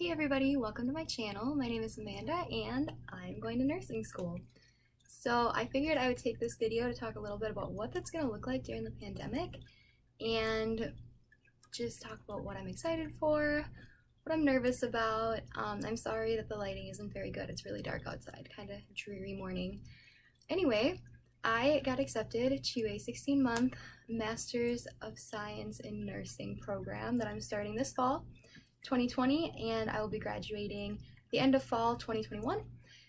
Hey everybody, welcome to my channel. My name is Amanda and I'm going to nursing school. So I figured I would take this video to talk a little bit about what that's going to look like during the pandemic and just talk about what I'm excited for, what I'm nervous about. I'm sorry that the lighting isn't very good. It's really dark outside, kind of dreary morning. Anyway, I got accepted to a 16-month Master's of Science in Nursing program that I'm starting this fall, 2020, and I will be graduating the end of fall 2021.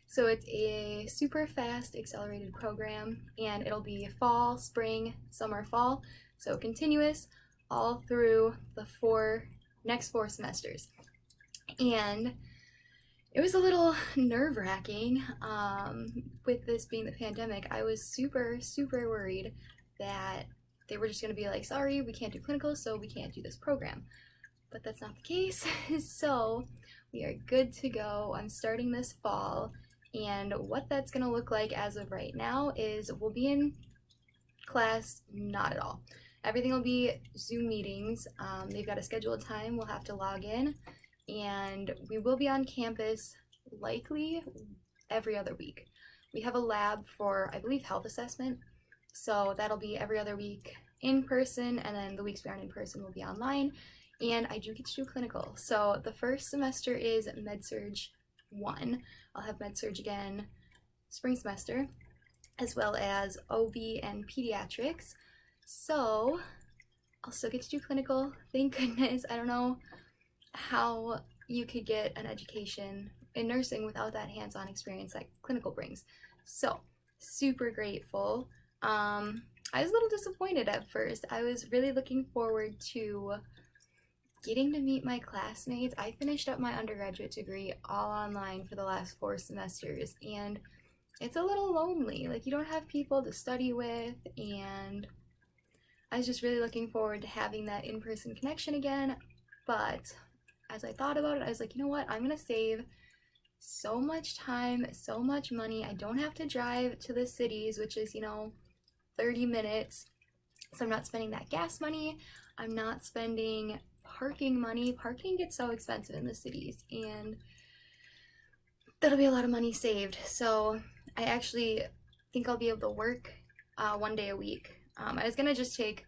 So it's a super fast accelerated program, and it'll be fall, spring, summer, fall, so continuous all through the next four semesters. And it was a little nerve-wracking with this being the pandemic. I was super worried that they were just going to be like, sorry, we can't do clinical, so we can't do this program. But that's not the case. So we are good to go. I'm starting this fall, and what that's going to look like as of right now is we'll be in class not at all. Everything will be Zoom meetings. They've got to schedule a time. We'll have to log in, and we will be on campus likely every other week. We have a lab for, I believe, health assessment, so that'll be every other week in person, and then the weeks we aren't in person will be online. And I do get to do clinical. So the first semester is Med-Surg 1. I'll have Med-Surg again spring semester, as well as OB and pediatrics. So I'll still get to do clinical, thank goodness. I don't know how you could get an education in nursing without that hands-on experience that clinical brings. So super grateful. I was a little disappointed at first. I was really looking forward to getting to meet my classmates. I finished up my undergraduate degree all online for the last 4 semesters, and it's a little lonely. Like, you don't have people to study with, and I was just really looking forward to having that in-person connection again. But as I thought about it, I was like, you know what? I'm gonna save so much time, so much money. I don't have to drive to the cities, which is, 30 minutes. So I'm not spending that gas money. I'm not spending parking money. Parking gets so expensive in the cities, and that'll be a lot of money saved. So I actually think I'll be able to work 1 day a week. I was gonna just take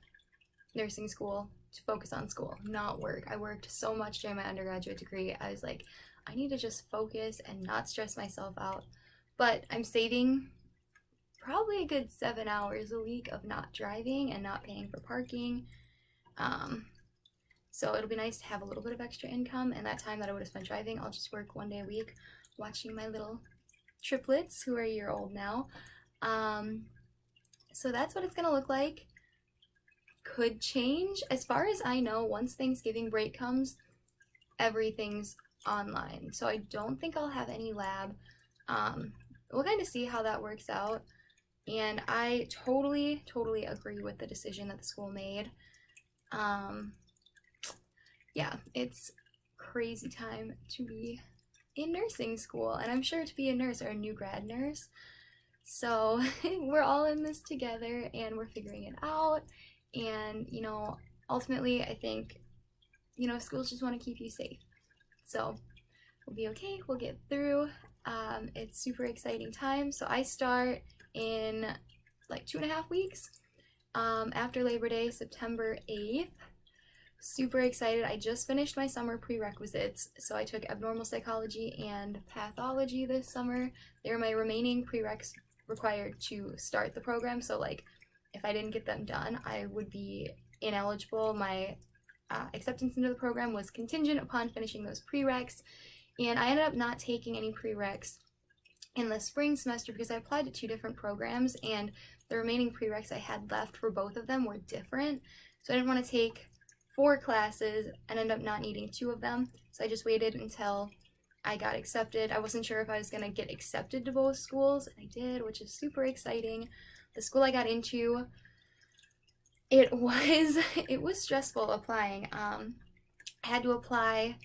nursing school to focus on school, not work. I worked so much during my undergraduate degree. I was like, I need to just focus and not stress myself out. But I'm saving probably a good 7 hours a week of not driving and not paying for parking. So it'll be nice to have a little bit of extra income, and that time that I would have spent driving, I'll just work 1 day a week watching my little triplets, who are a year old now. So that's what it's gonna look like. Could change. As far as I know, once Thanksgiving break comes, everything's online. So I don't think I'll have any lab. We'll kind of see how that works out. And I totally agree with the decision that the school made. Yeah, it's crazy time to be in nursing school, and I'm sure to be a nurse or a new grad nurse. So we're all in this together, and we're figuring it out. And, ultimately, I think, schools just want to keep you safe. So we'll be okay. We'll get through. It's super exciting time. So I start in like 2.5 weeks after Labor Day, September 8th. Super excited. I just finished my summer prerequisites, so I took abnormal psychology and pathology this summer. They were my remaining prereqs required to start the program, so like if I didn't get them done, I would be ineligible. My acceptance into the program was contingent upon finishing those prereqs, and I ended up not taking any prereqs in the spring semester because I applied to 2 different programs, and the remaining prereqs I had left for both of them were different, so I didn't want to take 4 classes and end up not needing 2 of them. So I just waited until I got accepted. I wasn't sure if I was going to get accepted to both schools, and I did, which is super exciting. The school I got into, it was stressful applying. I had to apply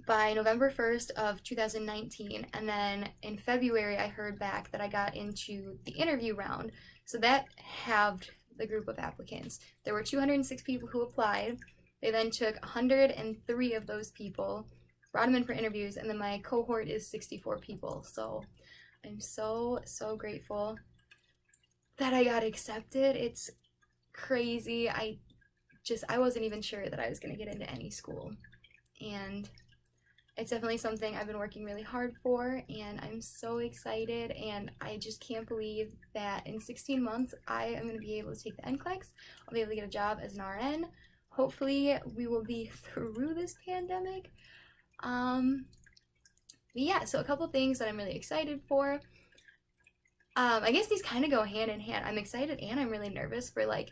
by November 1st of 2019, and then in February I heard back that I got into the interview round. So that halved the group of applicants. There were 206 people who applied. They then took 103 of those people brought them in for interviews, and then my cohort is 64 people. So I'm so grateful that I got accepted. It's crazy. I wasn't even sure that I was going to get into any school, and it's definitely something I've been working really hard for, and I'm so excited, and I just can't believe that in 16 months I am going to be able to take the NCLEX. I'll be able to get a job as an RN. Hopefully we will be through this pandemic. Yeah, so a couple things that I'm really excited for. I guess these kind of go hand in hand. I'm excited and I'm really nervous for like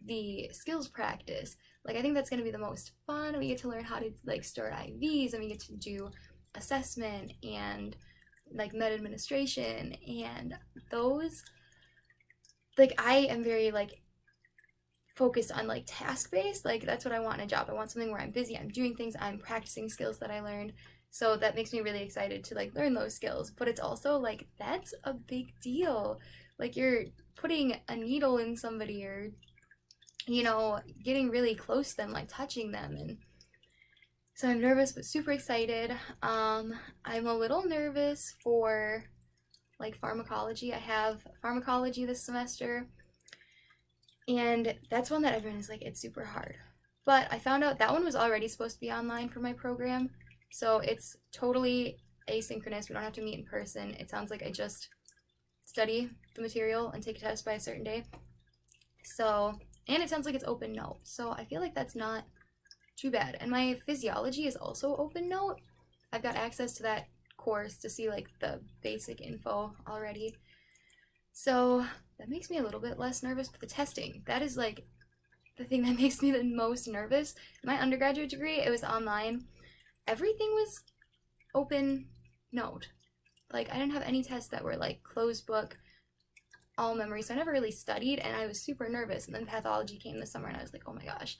the skills practice. Like I think that's going to be the most fun. We get to learn how to like store IVs, and we get to do assessment and like med administration, and those, like I am very like focused on like task based. Like that's what I want in a job. I want something where I'm busy, I'm doing things, I'm practicing skills that I learned. So that makes me really excited to like learn those skills. But it's also like that's a big deal. Like you're putting a needle in somebody, or you know, getting really close to them, like touching them. And so I'm nervous but super excited. I'm a little nervous for like pharmacology. I have pharmacology this semester, and that's one that everyone is like, it's super hard. But I found out that one was already supposed to be online for my program. So it's totally asynchronous. We don't have to meet in person. It sounds like I just study the material and take a test by a certain day. So, and it sounds like it's open note. So I feel like that's not too bad. And my physiology is also open note. I've got access to that course to see like the basic info already. So that makes me a little bit less nervous. But the testing, that is like the thing that makes me the most nervous. My undergraduate degree, it was online. Everything was open note. Like I didn't have any tests that were like closed book, all memory, so I never really studied, and I was super nervous. And then pathology came this summer, and I was like, oh my gosh,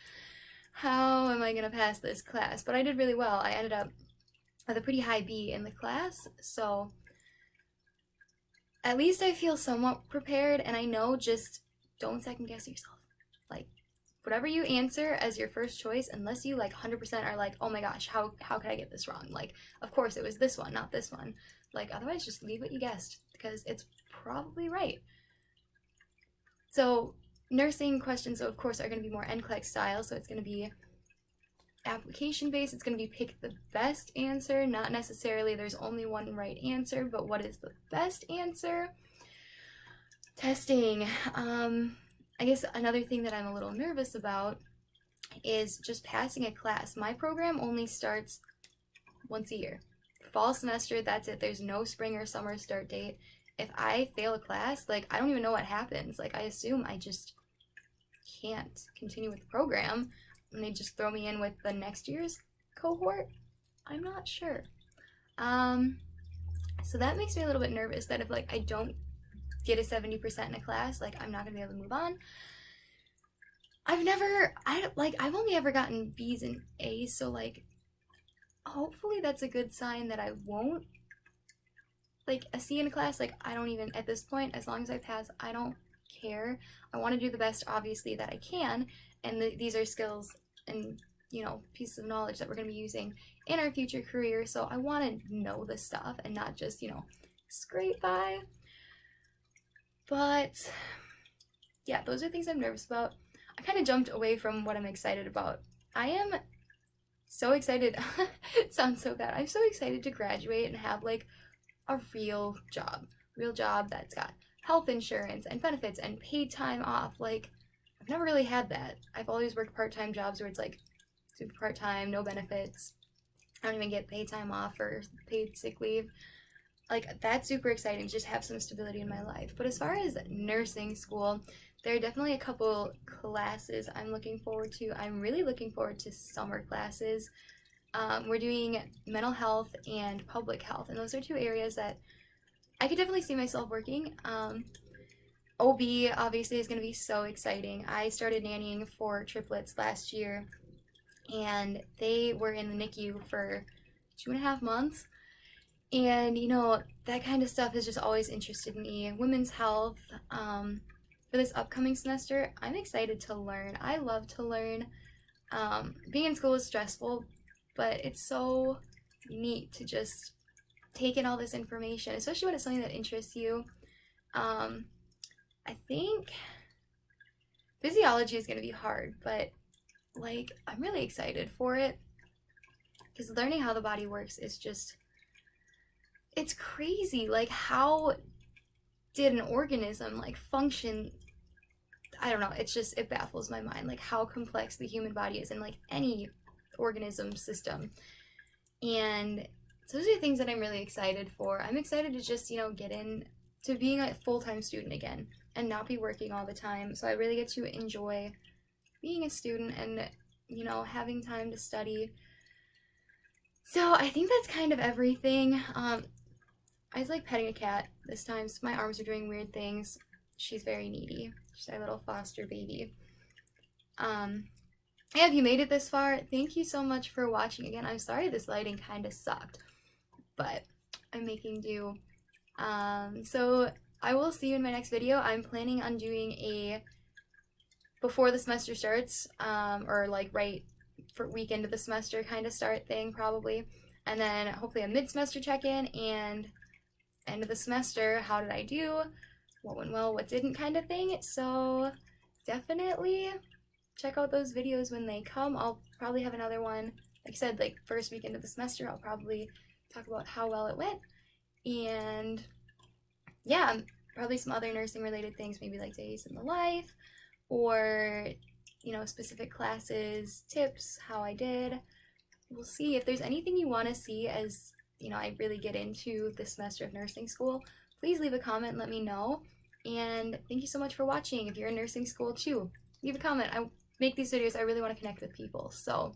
how am I gonna pass this class? But I did really well. I ended up with a pretty high B in the class, so at least I feel somewhat prepared. And I know, just don't second guess yourself. Like whatever you answer as your first choice, unless you like 100% are like, oh my gosh, how could I get this wrong? Like, of course it was this one, not this one. Like, otherwise just leave what you guessed, because it's probably right. So nursing questions, of course, are going to be more NCLEX style, so it's going to be application based. It's going to be pick the best answer, not necessarily there's only one right answer, but what is the best answer? Testing. I guess another thing that I'm a little nervous about is just passing a class. My program only starts once a year. Fall semester, that's it. There's no spring or summer start date. If I fail a class, like I don't even know what happens. Like I assume I just can't continue with the program, and they just throw me in with the next year's cohort. I'm not sure. So that makes me a little bit nervous that if like I don't get a 70% in a class, like I'm not gonna be able to move on. I've only ever gotten B's and A's, so like hopefully that's a good sign that I won't like a C in a class. Like I don't even, at this point, as long as I pass, I don't care. I want to do the best, obviously, that I can, and these are skills and, you know, pieces of knowledge that we're going to be using in our future career, so I want to know the stuff and not just, you know, scrape by. But yeah, those are things I'm nervous about. I kind of jumped away from what I'm excited about. I am so excited. It sounds so bad. I'm so excited to graduate and have like a real job that's got health insurance and benefits and paid time off. Like I've never really had that. I've always worked part-time jobs where it's like super part-time, no benefits. I don't even get paid time off or paid sick leave. Like that's super exciting to just have some stability in my life. But as far as nursing school, there are definitely a couple classes I'm looking forward to. I'm really looking forward to summer classes. We're doing mental health and public health, and those are two areas that I could definitely see myself working. OB obviously is going to be so exciting. I started nannying for triplets last year, and they were in the NICU for 2.5 months. And, you know, that kind of stuff has just always interested me. Women's health. For this upcoming semester, I'm excited to learn. I love to learn. Being in school is stressful, but it's so neat to just take in all this information, especially when it's something that interests you. I think physiology is going to be hard, but like I'm really excited for it because learning how the body works is just, it's crazy. Like, how did an organism like function? I don't know, it's just, it baffles my mind, like how complex the human body is in like any organism system. And so those are things that I'm really excited for. I'm excited to just, you know, get in to being a full-time student again and not be working all the time. So I really get to enjoy being a student and, you know, having time to study. So I think that's kind of everything. I was like petting a cat this time, so my arms are doing weird things. She's very needy. She's our little foster baby. If you made it this far, thank you so much for watching again. I'm sorry this lighting kind of sucked, but I'm making do. So I will see you in my next video. I'm planning on doing a before the semester starts, or like right for weekend of the semester kind of start thing probably, and then hopefully a mid-semester check-in and end of the semester, how did I do, what went well, what didn't kind of thing. So definitely check out those videos when they come. I'll probably have another one, like I said, like first weekend of the semester. I'll probably talk about how well it went, and yeah, probably some other nursing related things, maybe like days in the life, or, you know, specific classes, tips, how I did. We'll see. If there's anything you want to see as, you know, I really get into this semester of nursing school, please leave a comment and let me know. And thank you so much for watching. If you're in nursing school too, leave a comment. I make these videos, I really want to connect with people. So